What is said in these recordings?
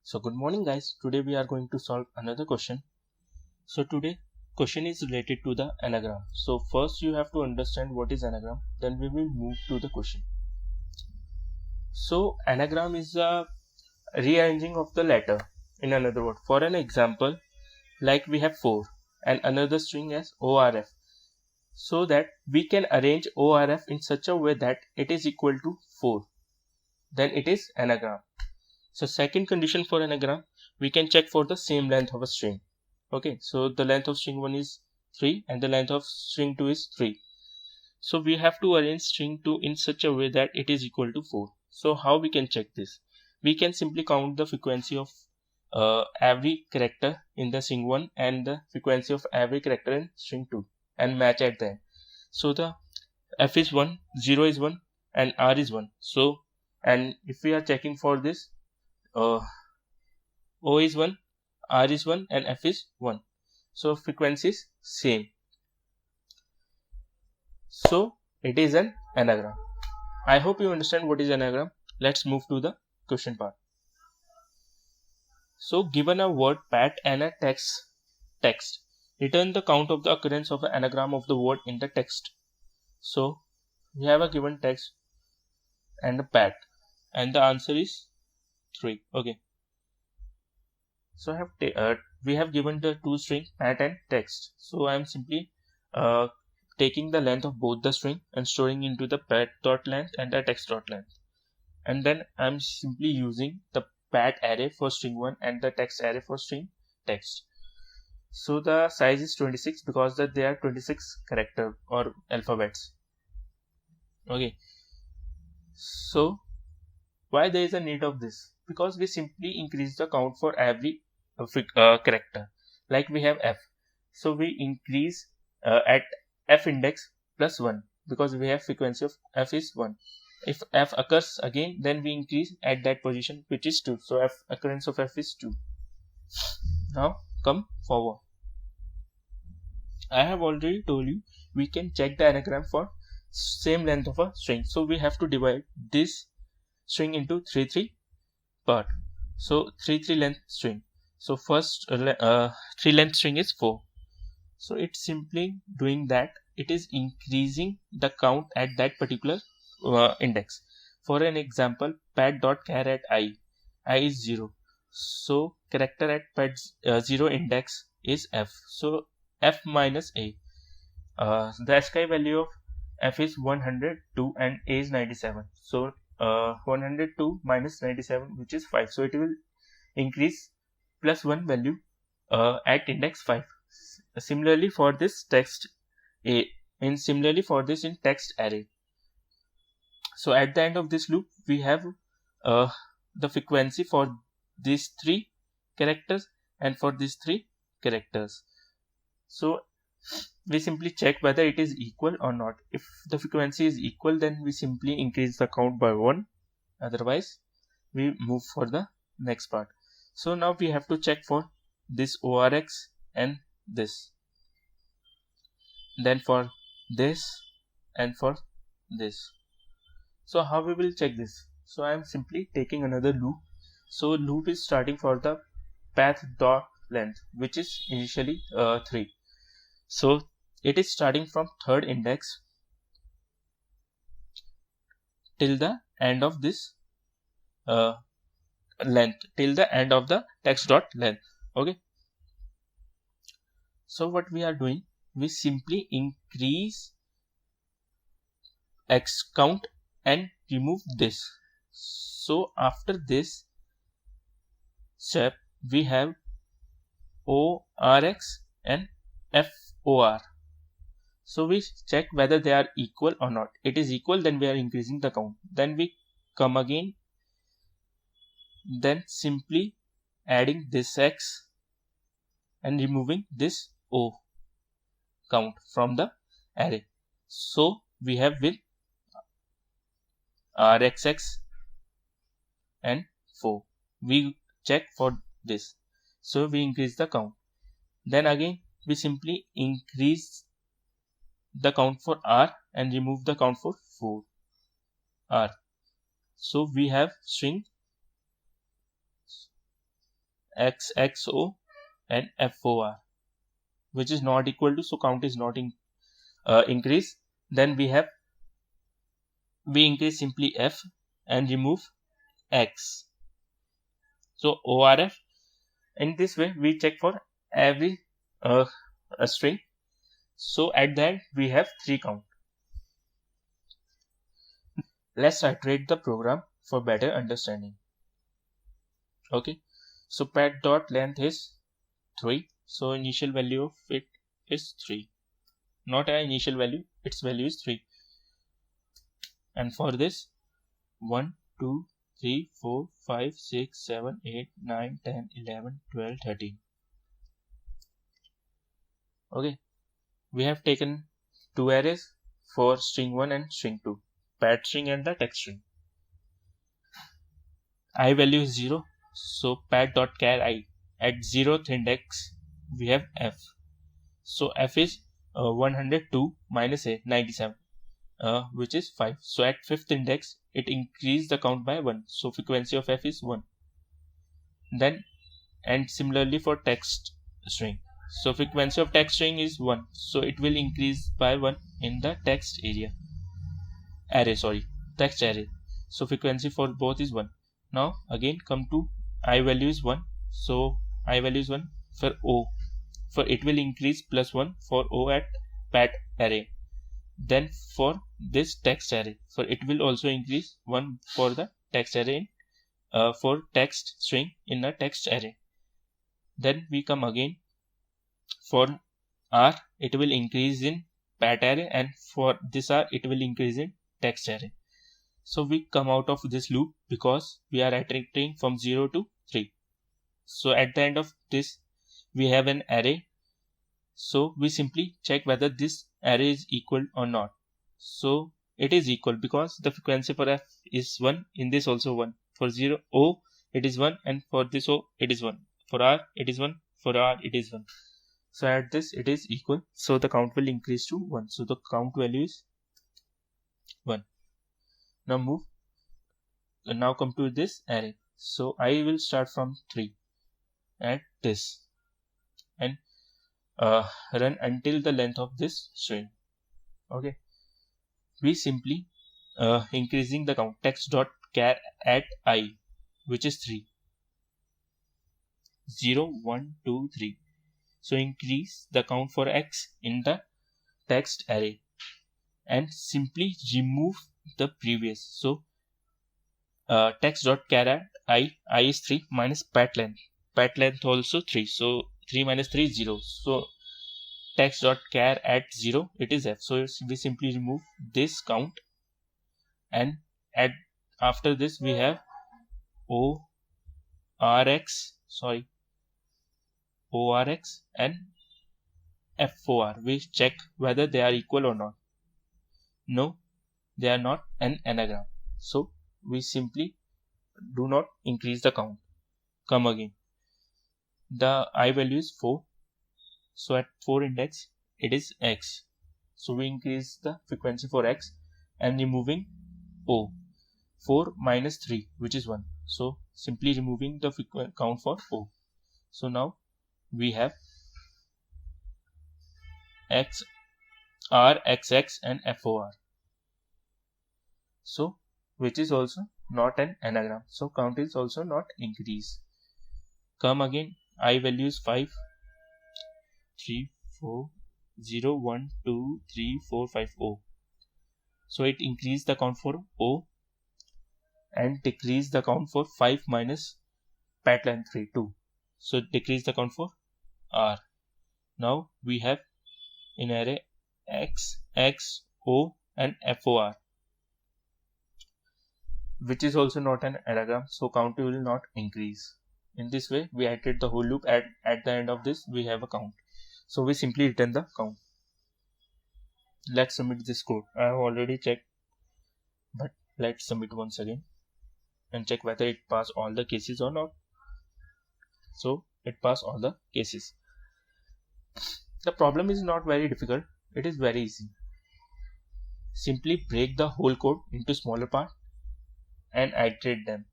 So good morning guys, today we are going to solve another question. So today question is related to the anagram. So first you have to understand what is anagram, then we will move to the question. So anagram is a rearranging of the letter. In another word, for an example, like we have 4 and another string as ORF. So that we can arrange ORF in such a way that it is equal to 4. Then it is anagram. So second condition for anagram, we can check for the same length of a string. Okay, so the length of string 1 is 3 and the length of string 2 is 3. So we have to arrange string 2 in such a way that it is equal to 4. So how we can check this? We can simply count the frequency of every character in the string 1 and the frequency of every character in string 2 and match at them. So the F is 1, 0 is 1 and R is 1. So and if we are checking for this, O is 1, R is 1 and F is 1. So frequency is same. So it is an anagram. I hope you understand what is anagram. Let's move to the question part. So given a word pat and a text, return the count of the occurrence of the anagram of the word in the text. So we have a given text and a pat and the answer is 3. Okay. So we have given the two string pat and text. So I am simply taking the length of both the string and storing into the pat.length and the text.length. And then I am simply using the pat array for string 1 and the text array for string text. So the size is 26 because that there are 26 character or alphabets. Okay. So why there is a need of this? Because we simply increase the count for every character. Like we have F, so we increase at F index plus 1 because we have frequency of F is 1. If F occurs again, then we increase at that position, which is 2. So occurrence of F is 2. Now come forward. I have already told you we can check the anagram for same length of a string. So we have to divide this string into 3 part. So 3 length string. So first 3 length string is 4. So it's simply doing that. It is increasing the count at that particular index. For an example, pat.char at I is 0. So character at pat 0 index is F. So F minus A. The ASCII value of F is 102 and A is 97. So 102 minus 97, which is 5. So it will increase plus 1 value at index 5. Similarly for this text A, and similarly for this in text array. So at the end of this loop, we have the frequency for these 3 characters and for these 3 characters. So we simply check whether it is equal or not. If the frequency is equal, then we simply increase the count by 1. Otherwise, we move for the next part. So now we have to check for this ORX and this. Then for this and for this. So how we will check this? So I am simply taking another loop. So loop is starting for the path dot length, which is initially 3. So it is starting from third index till the end of this length, till the end of the text dot length. Okay. So what we are doing, we simply increase X count and remove this. So after this step, we have ORX and FOR. So we check whether they are equal or not. It is equal, then we are increasing the count. Then we come again, then simply adding this X and removing this O count from the array. So we have with RXX and 4. We check for this. So we increase the count. Then again we simply increase the count for R and remove the count for 4 R. So we have string XXO and FOR, which is not equal to, so count is not increase. Then we increase simply F and remove X. So ORF. In this way we check for every a string. So at the end we have 3 count. Let's iterate the program for better understanding. Okay, so pad dot length is 3, so initial value of it is 3, not an initial value, its value is 3. And for this 1 2 3 4 5 6 7 8 9 10 11 12 13. Okay, we have taken 2 arrays for string 1 and string 2, pad string and the text string. I value is 0, so pad.char I. At 0th index we have F, so F is 102 minus a 97, which is 5. So at 5th index it increased the count by 1, so frequency of F is 1. Then, and similarly for text string, so frequency of text string is 1, so it will increase by 1 in the text array, so frequency for both is 1. Now again come to I value is 1, so I value is 1 for O, for it will increase plus 1 for O at pat array. Then for this text array, for it will also increase 1 for the text array for text string in a text array. Then we come again for R, it will increase in pat array, and for this R it will increase in text array. So we come out of this loop because we are iterating from 0 to 3. So at the end of this we have an array, so we simply check whether this array is equal or not. So it is equal because the frequency for F is 1, in this also 1, for 0 O it is 1, and for this O it is 1, for R it is 1, for R it is 1. So at this it is equal, so the count will increase to 1, so the count value is 1. Now come to this array, so I will start from 3 at this and run until the length of this string. Okay, we simply increasing the count, text.char at I, which is 3, 0 1 2 3. So increase the count for X in the text array and simply remove the previous. So text.char at I is 3 minus pat length also 3, so 3 minus 3 is 0, so text.char at 0 it is F, so we simply remove this count, and after this we have ORX and FOR. We check whether they are equal or not. No, they are not an anagram, so we simply do not increase the count. Come again, the I value is 4, so at 4 index it is X, so we increase the frequency for X and removing O. 4 minus 3, which is 1, so simply removing the count for O. So now we have X, R, XX and FOR, so which is also not an anagram, so count is also not increase. Come again, I value is 5, 3 4 0 1 2 3 4 5 O, so it increase the count for O and decrease the count for 5 minus pat length 3 2, so decrease the count for R. Now we have in array X, X, O and FOR, which is also not an anagram, so count will not increase. In this way we iterate the whole loop. At the end of this we have a count, so we simply return the count. Let's submit this code. I have already checked, but let's submit once again and check whether it pass all the cases or not. So it pass all the cases. The problem is not very difficult, it is very easy. Simply break the whole code into smaller parts and iterate them.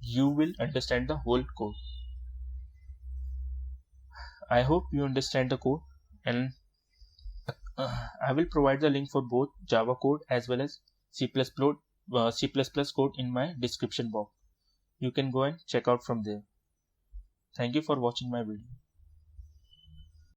You will understand the whole code. I hope you understand the code, and I will provide the link for both Java code as well as C++ code in my description box. You can go and check out from there. Thank you for watching my video.